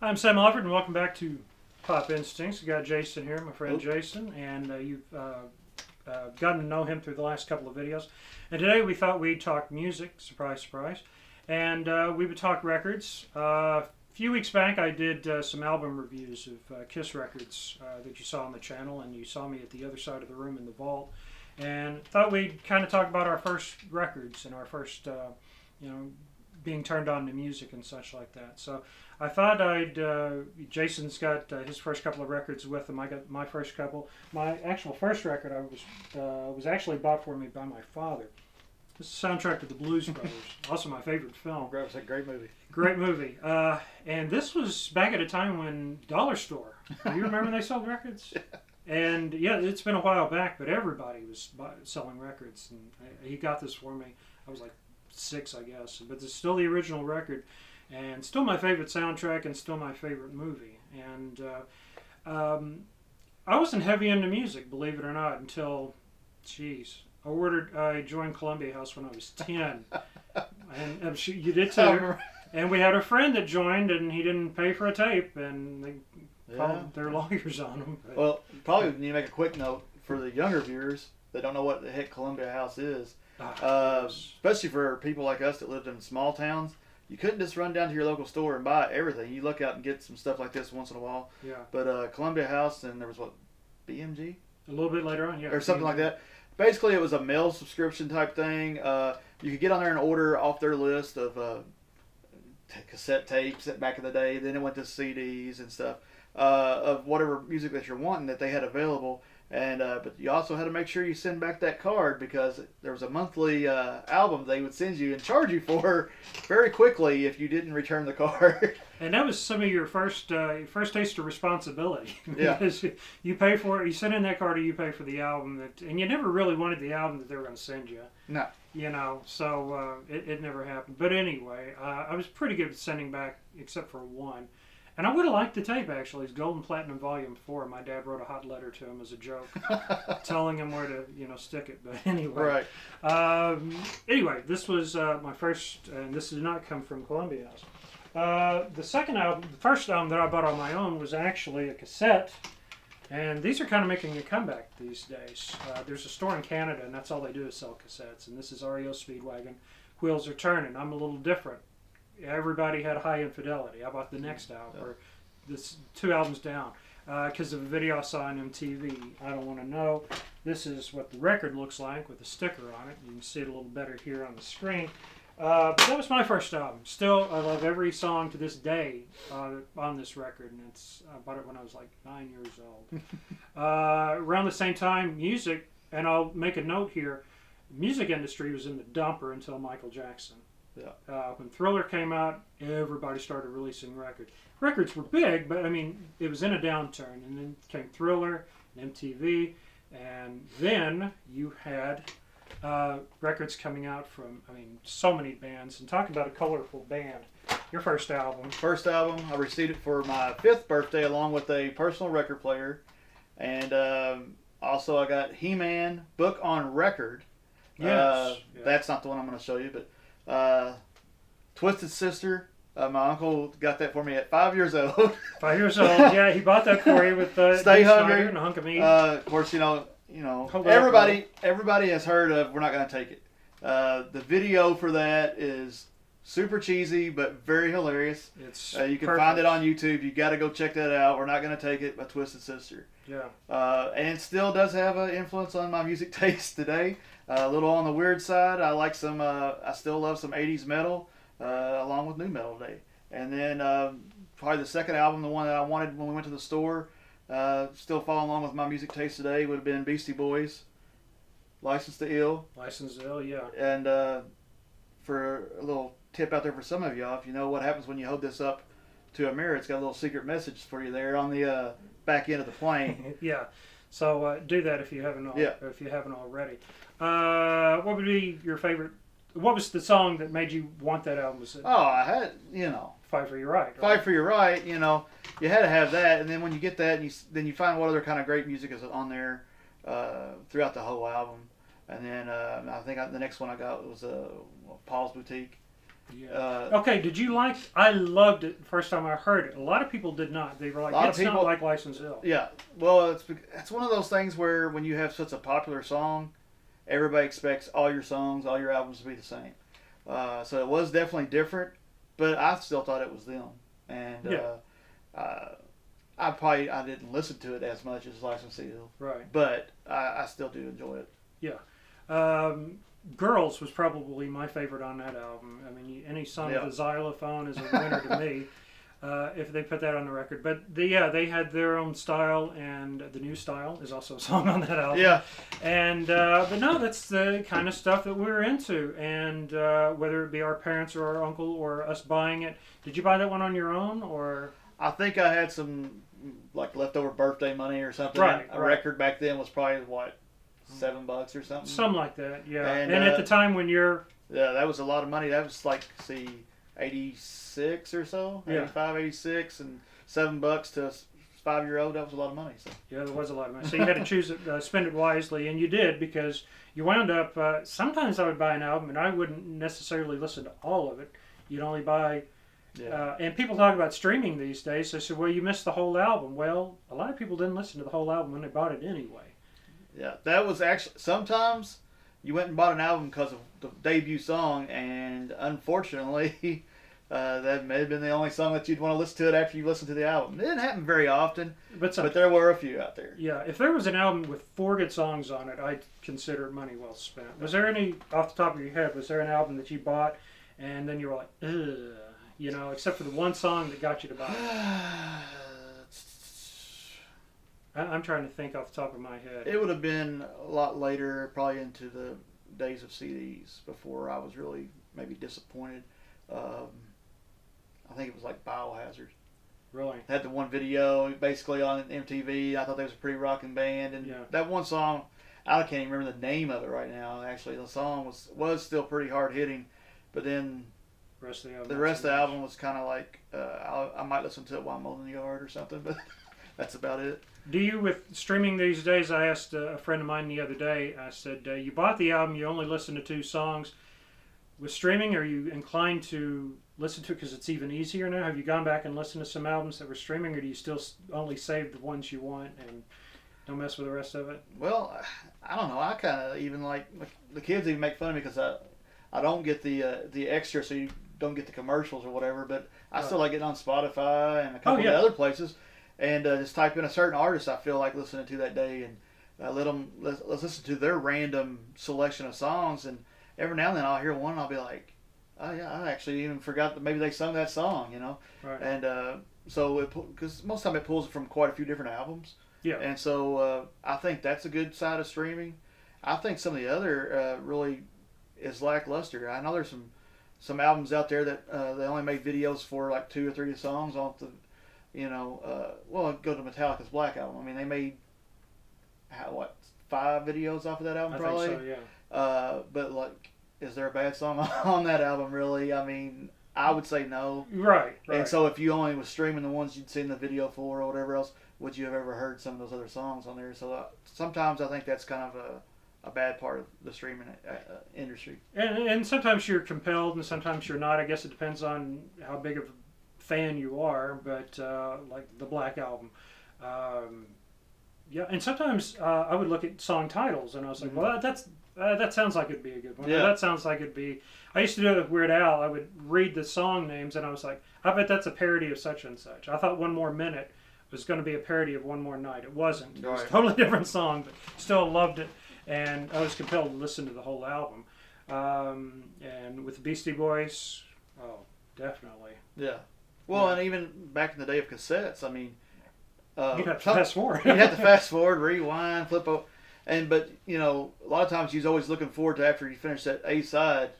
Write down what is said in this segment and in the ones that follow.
I'm Sam Alford, and welcome back to Pop Instincts. We got Jason here, my friend Jason, and you've gotten to know him through the last couple of videos. And today we thought we'd talk music, surprise, surprise, and we would talk records. A few weeks back, I did some album reviews of Kiss records that you saw on the channel, and you saw me at the other side of the room in the vault, and thought we'd kind of talk about our first records and our first, being turned on to music and such like that. So I thought Jason's got his first couple of records with him. I got my first couple. My actual first record was actually bought for me by my father. This is the soundtrack to The Blues Brothers. Also my favorite film. It's a great movie. Great movie. And this was back at a time when Dollar Store. Do you remember they sold records? And yeah, it's been a while back, but everybody was selling records. And he got this for me. I was like 6, I guess. But it's still the original record. And still my favorite soundtrack and still my favorite movie. And I wasn't heavy into music, believe it or not, until, I joined Columbia House when I was 10. And you did too. And we had a friend that joined, and he didn't pay for a tape, and they called their lawyers on him. But, well, probably need to make a quick note for the younger viewers that don't know what the heck Columbia House is. Especially for people like us that lived in small towns. You couldn't just run down to your local store and buy everything. You look out and get some stuff like this once in a while. Yeah. But Columbia House, and there was BMG? A little bit later on, yeah. Or something like that. Basically, it was a mail subscription type thing. You could get on there and order off their list of cassette tapes back in the day. Then it went to CDs and stuff of whatever music that you're wanting that they had available. And but you also had to make sure you send back that card because there was a monthly album they would send you and charge you for very quickly if you didn't return the card. And that was some of your first taste of responsibility. Yeah. Because you pay for it, you send in that card, or you pay for the album and you never really wanted the album that they were going to send you. No. So it never happened. But anyway, I was pretty good at sending back, except for one. And I would have liked the tape, actually. It's Golden Platinum Volume 4. My dad wrote a hot letter to him as a joke, telling him where to, first it. But anyway. Right. Anyway, this was my first, and this did not come from Columbia House. The first album that I bought on my own was actually a cassette. And these are kind of making a comeback these days. There's a store in Canada, and that's all they do is sell cassettes. And this is REO Speedwagon, Wheels Are Turning. I'm a little different. Everybody had High Infidelity. I bought the next album, or this 2 albums down, because of a video I saw on MTV. I Don't Want to Know. This is what the record looks like with a sticker on it. You can see it a little better here on the screen. But that was my first album. Still, I love every song to this day on this record, and I bought it when I was like 9 years old. Around the same time, music, and I'll make a note here, the music industry was in the dumper until Michael Jackson. Yeah. When Thriller came out, everybody started releasing records. Records were big, but I mean, it was in a downturn. And then came Thriller and MTV, and then you had records coming out from, so many bands. And talk about a colorful band. Your first album. First album, I received it for my 5th birthday along with a personal record player. And also I got He-Man book on record. Yes. That's not the one I'm going to show you, but Twisted Sister. My uncle got that for me at 5 years old. 5 years old, yeah. He bought that for you with Stay Hungry and a hunk of meat. Of course, everybody has heard of We're Not Gonna Take It. The video for that is super cheesy but very hilarious. It's you can perfect. find it on YouTube. You got to go check that out. We're Not Gonna Take It by Twisted Sister. Yeah. And still does have an influence on my music taste today. A little on the weird side. I like some. I still love some 80s metal, along with new metal today. And then probably the second album, the one that I wanted when we went to the store, still following along with my music taste today, would have been Beastie Boys, License to Ill. License to Ill, yeah. And for a little tip out there for some of y'all, if you know what happens when you hold this up to a mirror, it's got a little secret message for you there on the back end of the plane. Yeah. So do that if you haven't already. What would be your favorite? What was the song that made you want that album? Was it I had, Fight for Your Right? Fight for Your Right, you had to have that. And then when you get that, then you find what other kind of great music is on there throughout the whole album. And then I think the next one I got was Paul's Boutique. Yeah. Okay, did you like? I loved it the first time I heard it. A lot of people did not. They were like, "It's not like License Hill." Yeah, well, it's one of those things where when you have such a popular song, everybody expects all your songs, all your albums to be the same. So it was definitely different, but I still thought it was them. And I didn't listen to it as much as License Hill, Right. but I still do enjoy it. Yeah. Girls was probably my favorite on that album. I mean, any song with a xylophone is a winner to me. If they put that on the record, but they had their own style, and the new style is also a song on that album. Yeah, and but no, that's the kind of stuff that we're into, and whether it be our parents or our uncle or us buying it. Did you buy that one on your own, or? I think I had some like leftover birthday money or something. Right. A record back then was probably what, $7 or something. Something like that, yeah. And at the time when you're that was a lot of money. That was like 86 or so, 85, 86, and $7 to a 5-year-old. That was a lot of money. So. Yeah, there was a lot of money. So you had to choose it, spend it wisely, and you did, because you wound up. Sometimes I would buy an album, and I wouldn't necessarily listen to all of it. You'd only buy. Yeah. And people talk about streaming these days. They say, "Well, you missed the whole album." Well, a lot of people didn't listen to the whole album when they bought it anyway. Yeah, that was actually sometimes you went and bought an album because of the debut song, and unfortunately, that may have been the only song that you'd want to listen to it after you listened to the album. It didn't happen very often, but there were a few out there. Yeah, if there was an album with 4 good songs on it, I'd consider it money well spent. Was there any, off the top of your head, was there an album that you bought and then you were like, ugh, you know, except for the one song that got you to buy it? I'm trying to think off the top of my head. It would have been a lot later, probably into the days of CDs, before I was really maybe disappointed. I think it was like Biohazard. Really? Had the one video basically on MTV. I thought they was a pretty rocking band, and that one song, I can't even remember the name of it right now. Actually, the song was still pretty hard hitting, but then the rest of the album was kind of like I might listen to it while I'm mowing the yard or something, but that's about it. Do you, with streaming these days, I asked a friend of mine the other day, I said, you bought the album, you only listened to 2 songs. With streaming, are you inclined to listen to it because it's even easier now? Have you gone back and listened to some albums that were streaming, or do you still only save the ones you want and don't mess with the rest of it? Well, I don't know. I kind of even like the kids even make fun of me because I don't get the extra, so you don't get the commercials or whatever, but I still like getting on Spotify and a couple of other places. And just type in a certain artist I feel like listening to that day, and let's listen to their random selection of songs. And every now and then I'll hear one and I'll be like, oh yeah, I actually even forgot that maybe they sung that song, you know. Right. And so because most of the time it pulls from quite a few different albums. Yeah. And so I think that's a good side of streaming. I think some of the other really is lackluster. I know there's some albums out there that they only made videos for like 2 or 3 songs on the. Well, go to Metallica's Black Album. I mean, they made 5 videos off of that album, probably. I think so, yeah. But like, is there a bad song on that album? Really? I mean, I would say no. Right. And so, if you only was streaming the ones you'd seen the video for or whatever else, would you have ever heard some of those other songs on there? So sometimes I think that's kind of a bad part of the streaming industry. And sometimes you're compelled, and sometimes you're not. I guess it depends on how big of a fan you are, but like the Black Album, and sometimes I would look at song titles and I was like, well, that sounds like it'd be a good one. Yeah. That sounds like it'd be. I used to do it with Weird Al. I would read the song names and I was like, I bet that's a parody of such and such. I thought One More Minute was going to be a parody of One More Night. It wasn't. It was a totally different song, but still loved it, and I was compelled to listen to the whole album. And with the Beastie Boys, oh, definitely. Yeah. Well, and even back in the day of cassettes, I mean, you'd have to fast forward. You'd have to fast forward, rewind, flip over, but a lot of times you was always looking forward to after you finish that A side,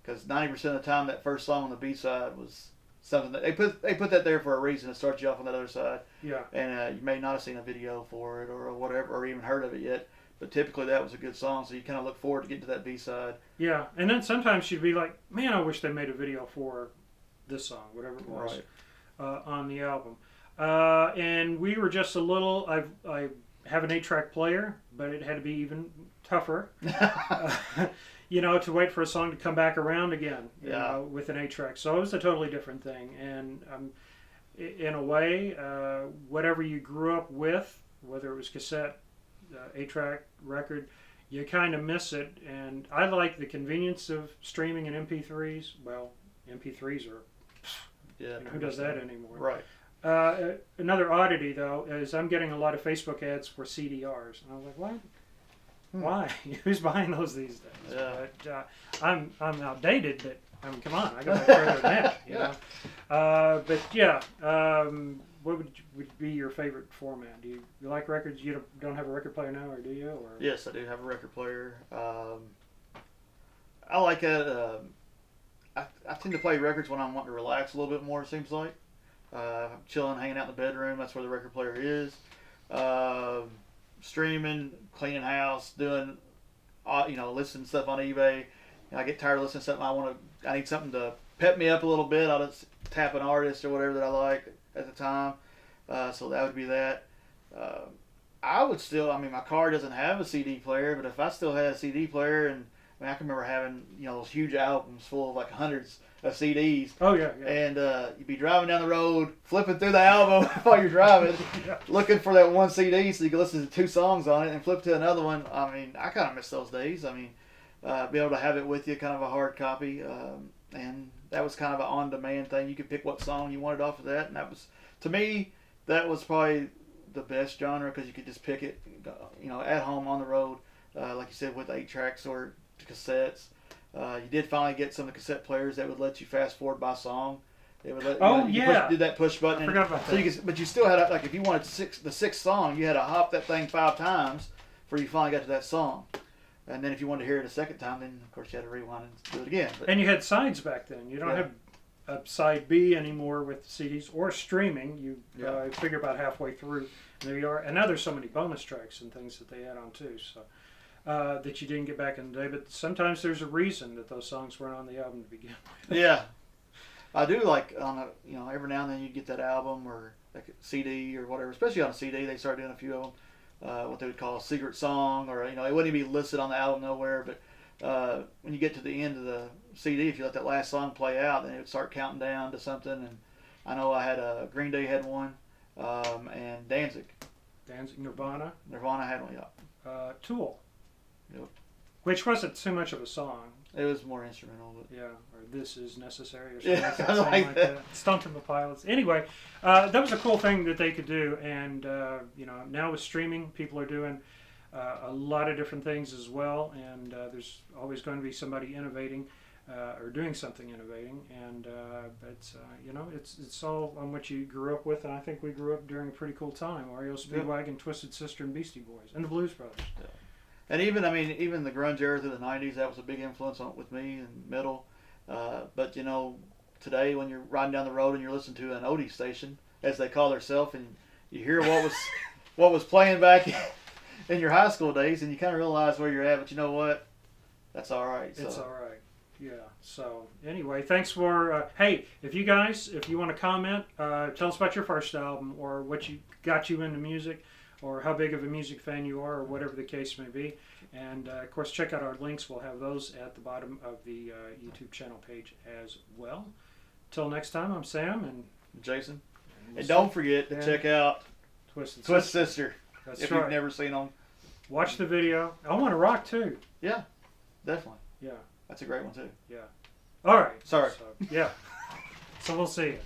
because 90% of the time that first song on the B side was something that they put that there for a reason to start you off on that other side. Yeah. And you may not have seen a video for it or whatever, or even heard of it yet. But typically that was a good song, so you kind of look forward to getting to that B side. Yeah, and then sometimes you'd be like, man, I wish they made a video for this song, whatever it was, on the album. And we were just a little. I have an 8-track player, but it had to be even tougher. you know, to wait for a song to come back around again, you Yeah. know, with an 8-track. So it was a totally different thing. And in a way, whatever you grew up with, whether it was cassette, 8-track, record, you kind of miss it. And I like the convenience of streaming and MP3s. Well, MP3s are, Yeah. you know, who does that anymore? Right. Another oddity, though, is I'm getting a lot of Facebook ads for CDRs. And I was like, what? Why? Who's buying those these days? Yeah. But I'm outdated, but I mean, come on, I go back further than that. You Yeah. know? But yeah, what would be your favorite format? Do you like records? You don't have a record player now, or do you? Or Yes, I do have a record player. I like it. I tend to play records when I'm wanting to relax a little bit more. It seems like I'm chilling, hanging out in the bedroom. That's where the record player is. Streaming, cleaning house, doing, listening to stuff on eBay. I get tired of listening to something. I need something to pep me up a little bit. I'll just tap an artist or whatever that I like at the time. So that would be that. I would still. I mean, my car doesn't have a CD player, but if I still had a CD player, and I can remember having those huge albums full of like hundreds of CDs. oh yeah, And you'd be driving down the road, flipping through the album while you're driving, Yeah. looking for that one CD so you can listen to 2 songs on it and flip to another one. I mean, I kind of miss those days. I mean, be able to have it with you, kind of a hard copy. And that was kind of an on-demand thing. You could pick what song you wanted off of that. And that was, to me, that was probably the best genre because you could just pick it, at home on the road, like you said, with 8-tracks or cassettes. You did finally get some of the cassette players that would let you fast forward by song. It would let you did that push button. I forgot about so that. but you still had like if you wanted the 6th song, you had to hop that thing 5 times before you finally got to that song. And then if you wanted to hear it a second time, then of course you had to rewind and do it again. But, And you had sides back then. You don't have a side B anymore with CDs or streaming. You figure about halfway through, and there you are. And now there's so many bonus tracks and things that they add on too. So. That you didn't get back in the day, but sometimes there's a reason that those songs weren't on the album to begin with. Yeah, I do like every now and then you get that album or like a CD or whatever, especially on a CD. They start doing a few of them, what they would call a secret song, or it wouldn't even be listed on the album nowhere. But when you get to the end of the CD, if you let that last song play out, then it would start counting down to something. And I know I had Green Day had one, and Danzig, Nirvana, had one. Yeah, Tool. Yep. Which wasn't too much of a song. It was more instrumental. But Yeah, or This Is Necessary or something Yeah, like that. I like that. Stone Temple Pilots. Anyway, that was a cool thing that they could do. And, now with streaming, people are doing a lot of different things as well. And there's always going to be somebody innovating or doing something innovating. And it's all on what you grew up with. And I think we grew up during a pretty cool time. REO Speedwagon, Twisted Sister, and Beastie Boys. And the Blues Brothers. Yeah. And even the grunge era through the 90s, that was a big influence with me and metal. But today when you're riding down the road and you're listening to an oldie station, as they call themselves, and you hear what was playing back in your high school days, and you kind of realize where you're at. But you know what? That's all right. So. It's all right. Yeah. So anyway, thanks for. Hey, if you want to comment, tell us about your first album or what got you into music, or how big of a music fan you are, or whatever the case may be. And of course, check out our links. We'll have those at the bottom of the YouTube channel page as well. Till next time, I'm Sam and Jason. we'll And don't forget to check out Twisted Sister. That's if right. you've never seen them. Watch the video. I Want to Rock too. Yeah, definitely. Yeah. That's a great one too. Yeah. All right. Sorry. So, yeah. So we'll see you.